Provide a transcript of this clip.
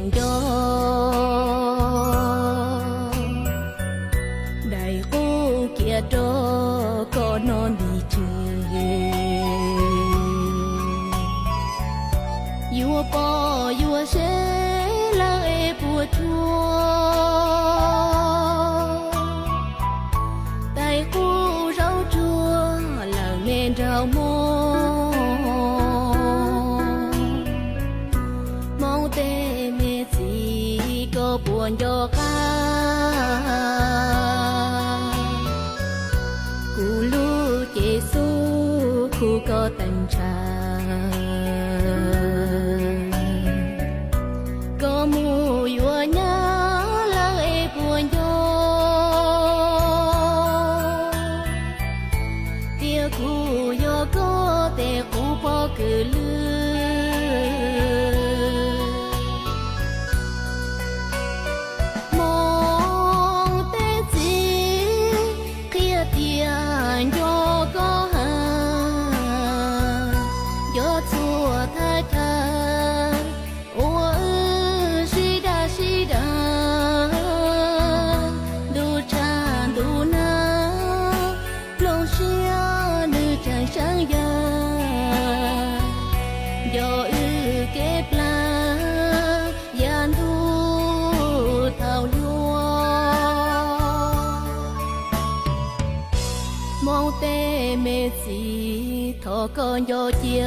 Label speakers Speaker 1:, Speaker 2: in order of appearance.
Speaker 1: chẳng gió đại cô kia đó có non đi chơi vua bò vua sẽ là e bùa chua đại cô rau chua là men rau mò mong tê mê gì có buồn cho ca cụ lu chế su khu có tần trà có mùa vua nhá là e buồn cho tia cụ yo có tê cụ bỏ cứ lư mong tê gì kia tiền yo có hàng yo chua thay thay ủa suy đa đủ tràn đủ na lòng xia nữ chẳng sáng giờ yo kép la gian thu thao lúa mong tê mê gì thọ con yo chia